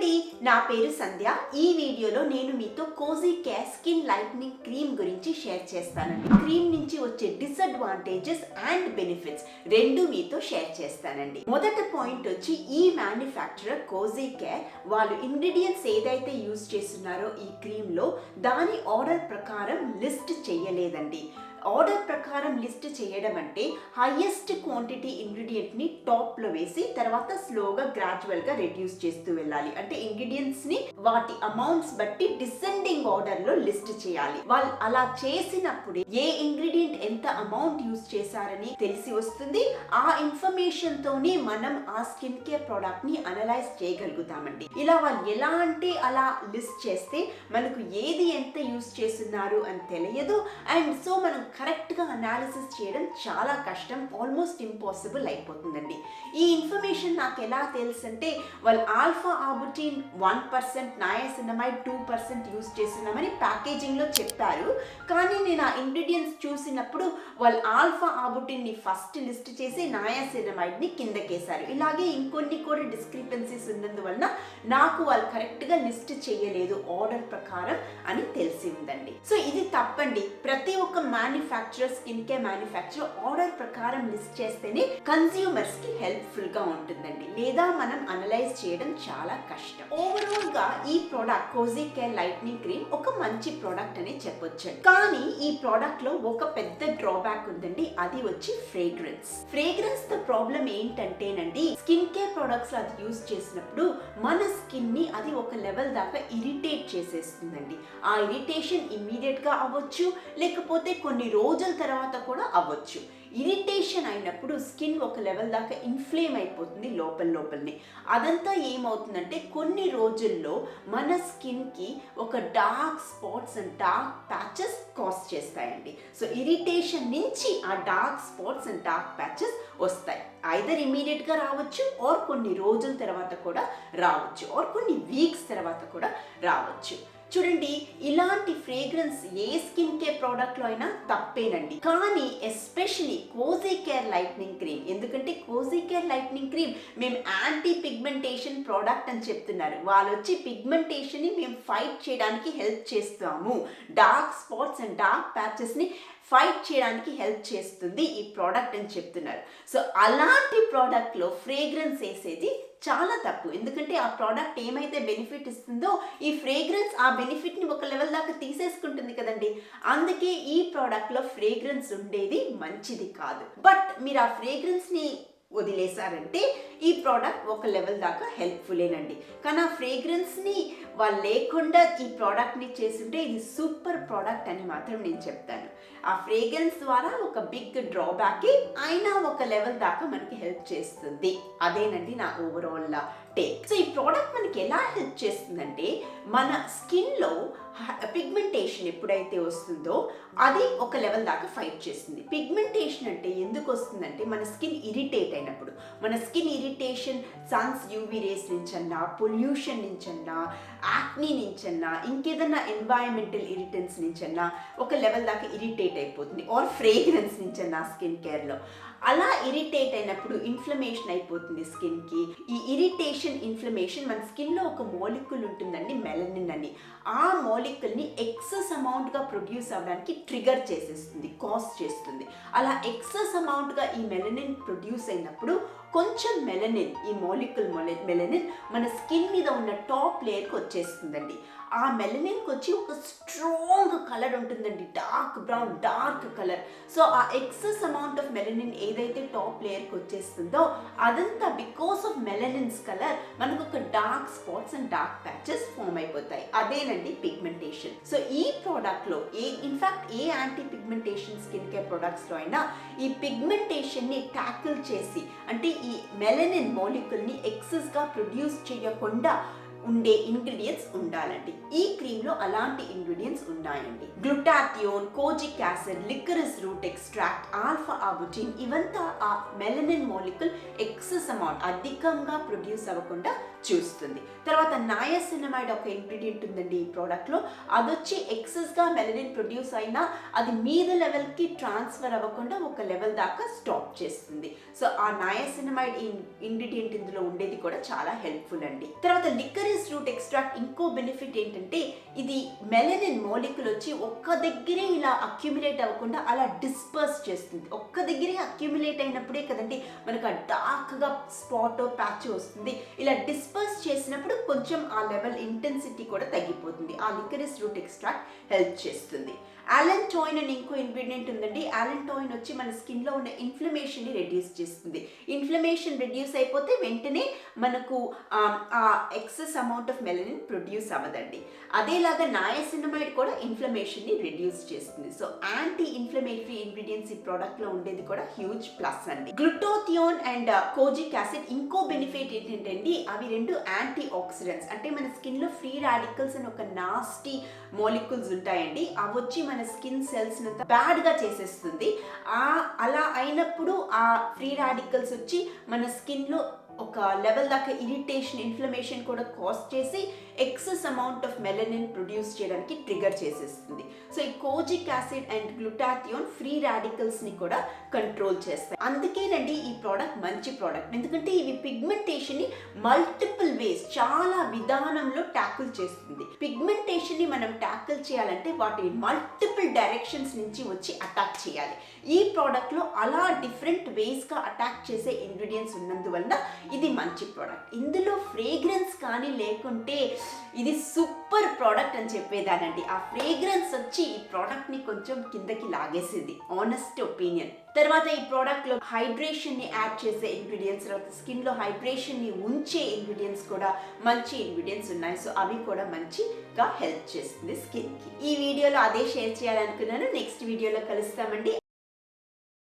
అండి, నా పేరు సంధ్య. ఈ వీడియోలో నేను మీతో cosy care skin lightning cream గురించి షేర్ చేస్తానండి. క్రీమ్ నుంచి వచ్చే డిసడ్వాంటేజెస్ అండ్ బెనిఫిట్స్ రెండు మీతో షేర్ చేస్తానండి. మొదటి పాయింట్ వచ్చి ఈ మ్యానుఫ్యాక్చరర్ కోజీ కేర్ వాళ్ళు ఇంగ్రీడియంట్స్ ఏదైతే యూజ్ చేస్తున్నారో ఈ క్రీమ్ లో దాని ఆర్డర్ ప్రకారం లిస్ట్ చేయలేదండి. ఆర్డర్ ప్రకారం లిస్ట్ చేయడం అంటే హైయెస్ట్ క్వాంటిటీ ఇంగ్రీడియంట్ని టాప్లో వేసి తర్వాత స్లోగా గ్రాడ్యువల్గా రెడ్యూస్ చేస్తూ వెళ్ళాలి. అంటే ఇంగ్రీడియంట్స్ని వాటి అమౌంట్స్ బట్టి డిసెండింగ్ ఆర్డర్లో లిస్ట్ చేయాలి. వాళ్ళు అలా చేసినప్పుడే ఏ ఇంగ్రీడియంట్ ఎంత అమౌంట్ యూజ్ చేశారని తెలిసి వస్తుంది. ఆ ఇన్ఫర్మేషన్ తోనే మనం ఆ స్కిన్ కేర్ ప్రోడక్ట్ ని అనలైజ్ చేయగలుగుతామండి. ఇలా వాళ్ళు ఎలా అంటే అలా లిస్ట్ చేస్తే మనకు ఏది ఎంత యూజ్ చేస్తున్నారు అని తెలియదు. అండ్ సో మనం కరెక్ట్గా అనాలిసిస్ చేయడం చాలా కష్టం, ఆల్మోస్ట్ ఇంపాసిబుల్ అయిపోతుందండి. ఈ ఇన్ఫర్మేషన్ నాకు ఎలా తెలుసు అంటే వాళ్ళు ఆల్ఫా ఆబుటిన్ 1%, నయాసినమైడ్ 2% యూజ్ చేస్తున్నామని ప్యాకేజింగ్లో చెప్పారు. కానీ నేను ఆ ఇంగ్రీడియంట్స్ చూసినప్పుడు వాళ్ళు ఆల్ఫా ఆబుటిన్ని ఫస్ట్ లిస్ట్ చేసి నయాసినమైడ్ని కిందకేశారు. ఇలాగే ఇంకొన్ని కూడా డిస్క్రిపెన్సీస్ ఉన్నందువలన నాకు వాళ్ళు కరెక్ట్గా లిస్ట్ చేయలేదు ఆర్డర్ ప్రకారం అని తెలిసి ఉందండి. సో ఇది తప్పండి. ప్రతి ఒక్క manufacturer skin care manufacturer order ప్రకారం లిస్ట్ చేస్తేనే కన్స్యూమర్స్ కి హెల్ప్ఫుల్ గా ఉంటుందండి, లేదా మనం అనలైజ్ చేయడం చాలా కష్టం. ఓవరాల్ గా ఈ product cosy care lightning cream ఒక మంచి ప్రోడక్ట్ అని చెప్పొచ్చు. కానీ ఈ ప్రోడక్ట్ లో ఒక పెద్ద డ్రాబ్యాక్ ఉందండి, అది వచ్చి ఫ్రేగ్రెన్స్ తో ప్రాబ్లం ఏంటంటేనండి, స్కిన్ కేర్ ప్రొడక్ట్స్ అది యూజ్ చేసినప్పుడు మన స్కిన్ ని అది ఒక లెవెల్ దాకా ఇరిటేట్ చేసేస్తుందండి. ఆ ఇరిటేషన్ ఇమ్మీడియట్ గా అవ్వచ్చు, లేకపోతే కొన్ని రోజుల తర్వాత కూడా అవ్వచ్చు. ఇరిటేషన్ అయినప్పుడు స్కిన్ ఒక లెవెల్ దాకా ఇన్ఫ్లేమ్ అయిపోతుంది లోపలనే. అదంతా ఏమవుతుందంటే కొన్ని రోజుల్లో మన స్కిన్కి ఒక dark spots and dark patches cause చేస్తాయండి. సో ఇరిటేషన్ నుంచి ఆ dark spots and dark patches వస్తాయి. ఐదర్ ఇమీడియట్గా రావచ్చు, ఆర్ కొన్ని రోజుల తర్వాత కూడా రావచ్చు, ఆర్ కొన్ని వీక్స్ తర్వాత కూడా రావచ్చు. చూడండి, ఇలాంటి ఫ్రేగ్రెన్స్ ఏ స్కిన్ కేర్ ప్రోడక్ట్లో అయినా తప్పేనండి. కానీ especially cosy care lightning cream, ఎందుకంటే కోజీ కేర్ లైట్నింగ్ క్రీమ్ మేము యాంటీ పిగ్మెంటేషన్ ప్రోడక్ట్ అని చెప్తున్నారు. వాళ్ళు వచ్చి పిగ్మెంటేషన్ని మేము ఫైట్ చేయడానికి హెల్ప్ చేస్తాము, డార్క్ స్పాట్స్ అండ్ డార్క్ ప్యాచెస్ని ఫైట్ చేయడానికి హెల్ప్ చేస్తుంది ఈ ప్రోడక్ట్ అని చెప్తున్నారు. సో అలాంటి ప్రోడక్ట్లో ఫ్రేగ్రెన్స్ వేసేది చాలా తప్పు. ఎందుకంటే ఆ ప్రోడక్ట్ ఏమైతే బెనిఫిట్ ఇస్తుందో ఈ ఫ్రేగ్రెన్స్ ఆ బెనిఫిట్ని ఒక లెవెల్ దాకా తీసేసుకుంటుంది కదండి. అందుకే ఈ ప్రోడక్ట్లో ఫ్రేగ్రెన్స్ ఉండేది మంచిది కాదు. బట్ మీరు ఆ ఫ్రేగ్రెన్స్ని వదిలేశారంటే ఈ ప్రోడక్ట్ ఒక లెవెల్ దాకా హెల్ప్ఫుల్లేనండి. కానీ ఆ ఫ్రేగ్రెన్స్ని వాళ్ళు లేకుండా ఈ ప్రోడక్ట్ని చేస్తుంటే ఇది సూపర్ ప్రోడక్ట్ అని మాత్రం నేను చెప్తాను. ఆ ఫ్రేగ్రెన్స్ ద్వారా ఒక బిగ్ డ్రాబ్యాక్ అయినా ఒక లెవెల్ దాకా మనకి హెల్ప్ చేస్తుంది. అదేనండి నా ఓవరాల్ టేక్. సో ఈ ప్రోడక్ట్ మనకి ఎలా హెల్ప్ చేస్తుందంటే మన స్కిన్లో పిగ్మెంటేషన్ ఎప్పుడైతే వస్తుందో అది ఒక లెవెల్ దాకా ఫైట్ చేస్తుంది. పిగ్మెంటేషన్ అంటే ఎందుకు వస్తుందంటే మన స్కిన్ ఇరిటేట్ అయినప్పుడు, మన skin irritation sun's UV rays నుంచన్నా, పొల్యూషన్ నుంచన్నా, యాక్నీ నుంచన్నా, ఇంకేదన్నా ఎన్వైరన్మెంటల్ ఇరిటెన్స్ నుంచన్నా ఒక లెవెల్ దాకా ఇరిటేట్ అయిపోతుంది, ఆర్ ఫ్రేగ్రెన్స్ నుంచన్నా స్కిన్ కేర్లో. అలా ఇరిటేట్ అయినప్పుడు ఇన్ఫ్లమేషన్ అయిపోతుంది స్కిన్కి. ఈ ఇరిటేషన్ ఇన్ఫ్లమేషన్ మన స్కిన్లో ఒక మాలిక్యూల్ ఉంటుందండి, మెలనిన్ అని. ఆ మాలిక్యూల్ని ఎక్సెస్ అమౌంట్గా ప్రొడ్యూస్ అవ్వడానికి ట్రిగర్ చేసేస్తుంది, కాజ్ చేస్తుంది. అలా ఎక్సెస్ అమౌంట్గా ఈ మెలనిన్ ప్రొడ్యూస్ అయినప్పుడు కొంచెం మెలనిన్, ఈ మాలిక్యూల్ మెలనిన్ మన స్కిన్ మీద ఉన్న టాప్ లేయర్కి వచ్చేస్తుందండి. ఆ మెలనిన్కి వచ్చి ఒక స్ట్రాంగ్ కలర్ ఉంటుందండి, dark brown, dark colour. So ఆ ఎక్సెస్ అమౌంట్ ఆఫ్ మెలనిన్ ఏదైతే టాప్ లేయర్కి వచ్చేస్తుందో అదంతా బికాస్ ఆఫ్ మెలనిన్స్ కలర్ మనకు ఒక dark spots and dark patches form అయిపోతాయి. అదేనండి పిగ్మెంటేషన్. సో ఈ ప్రోడక్ట్లో ఇన్ఫాక్ట్ ఏ యాంటీ పిగ్మెంటేషన్ స్కిన్ కేర్ ప్రొడక్ట్స్లో అయినా ఈ పిగ్మెంటేషన్ని ట్యాకిల్ చేసి, అంటే ఈ మెలనిన్ మాలిక్యూల్ని ఎక్సెస్గా ప్రొడ్యూస్ చేయకుండా ఉండే ఇంగ్రీడియంట్స్ ఉండాలండి. ఈ క్రీమ్లో అలాంటి ఇంగ్రీడియంట్స్ ఉన్నాయండి. Glutathione, kojic acid, liquorice root extract, alpha arbutin, ఇవంతా ఆ మెలనిన్ మాలిక్యూల్ ఎక్సెస్ అమౌంట్ అధికంగా ప్రొడ్యూస్ అవ్వకుండా చూస్తుంది. తర్వాత నయాసినమైడ్ ఒక ఇంగ్రీడియంట్ ఉందండి ఈ ప్రోడక్ట్లో, అదొచ్చి ఎక్సెస్గా మెలనిన్ ప్రొడ్యూస్ అయినా అది మీద లెవెల్కి ట్రాన్స్ఫర్ అవ్వకుండా ఒక లెవెల్ దాకా స్టాప్ చేస్తుంది. సో ఆ నయాసినమైడ్ ఇంగ్రీడియంట్ ఇందులో ఉండేది కూడా చాలా హెల్ప్ఫుల్ అండి. తర్వాత లికరిస్ రూట్ ఎక్స్ట్రాక్ట్ ఇంకో బెనిఫిట్ ఏంటంటే ఇది మెలనిన్ మాలిక్యూల్ వచ్చి ఒక్క దగ్గరే ఇలా అక్యుములేట్ అవ్వకుండా అలా డిస్పర్స్ చేస్తుంది. ఒక్క దగ్గరే అక్యుములేట్ అయినప్పుడే కదండి మనకు ఆ డార్క్గా స్పాట్ ప్యాచ్ వస్తుంది. ఇలా డిస్పర్స్ చేసినప్పుడు కొంచెం ఆ లెవెల్ ఇంటెన్సిటీ కూడా తగ్గిపోతుంది. ఆ లికరిస్ రూట్ ఎక్స్ట్రాక్ట్ హెల్ప్ చేస్తుంది. అలెంటాయిన్ అని ఇంకో ఇంగ్రీడియంట్ ఉందండి. అలెంటాయిన్ వచ్చి మన స్కిన్లో ఉన్న ఇన్ఫ్లమేషన్ని రెడ్యూస్ చేస్తుంది. ఇన్ఫ్లమేషన్ రెడ్యూస్ అయిపోతే వెంటనే మనకు ఆ excess amount of melanin produce అవ్వదండి. అదేలాగా నయాసినమైడ్ కూడా ఇన్ఫ్లమేషన్ని రెడ్యూస్ చేస్తుంది. సో యాంటీ ఇన్ఫ్లమేటరీ ఇంగ్రీడియంట్స్ ఈ ప్రోడక్ట్లో ఉండేది కూడా హ్యూజ్ ప్లస్ అండి. గ్లూటాథియోన్ అండ్ కోజిక్ యాసిడ్ ఇంకో బెనిఫిట్ ఏంటంటే అవి రెండు యాంటీ ఆక్సిడెంట్స్, అంటే మన స్కిన్లో ఫ్రీ రాడికల్స్ అని ఒక నాస్టీ మాలిక్యూల్స్ ఉంటాయండి. అవి వచ్చి మన స్కిన్ సెల్స్ అంతా బ్యాడ్ గా చేసేస్తుంది. అలా అయినప్పుడు ఆ ఫ్రీ రాడికల్స్ వచ్చి మన స్కిన్ లో ఒక లెవెల్ దాకా ఇరిటేషన్, ఇన్ఫ్లమేషన్ కూడా కాజ్ చేసి excess amount of melanin produce చేయడానికి ట్రిగర్ చేసేస్తుంది. సో ఈ kojic acid and glutathione free radicals ని కూడా కంట్రోల్ చేస్తాయి. అందుకేనండి ఈ ప్రోడక్ట్ మంచి ప్రోడక్ట్, ఎందుకంటే ఇవి పిగ్మెంటేషన్ ని మల్టిపుల్ వేస్, చాలా విధానంలో ట్యాకిల్ చేస్తుంది. పిగ్మెంటేషన్ ని మనం ట్యాకిల్ చేయాలంటే వాటి మల్టిపుల్ డైరెక్షన్స్ నుంచి వచ్చి అటాక్ చేయాలి. ఈ ప్రోడక్ట్ లో అలా డిఫరెంట్ వేస్ గా అటాక్ చేసే ఇంగ్రీడియంట్స్ ఉన్నందువల్ల ఇది మంచి ప్రోడక్ట్. ఇందులో ఫ్రేగ్రెన్స్ కానీ లేకుంటే ఇది సూపర్ ప్రోడక్ట్ అని చెప్పేదానండి. ఆ ఫ్రేగ్రెన్స్ వచ్చి ఈ ప్రోడక్ట్ ని కొంచెం కిందకి లాగేసింది, ఆనెస్ట్ ఒపీనియన్. తర్వాత ఈ ప్రోడక్ట్ లో హైడ్రేషన్ ని యాడ్ చేసే ఇంగ్రీడియంట్స్, తర్వాత స్కిన్ లో హైడ్రేషన్ ని ఉంచే ఇంగ్రీడియంట్స్ కూడా మంచి ఇంగ్రీడియంట్స్ ఉన్నాయి. సో అవి కూడా మంచిగా హెల్ప్ చేస్తుంది స్కిన్ కి. ఈ వీడియోలో అదే షేర్ చేయాలనుకున్నాను. నెక్స్ట్ వీడియోలో కలుస్తామండి.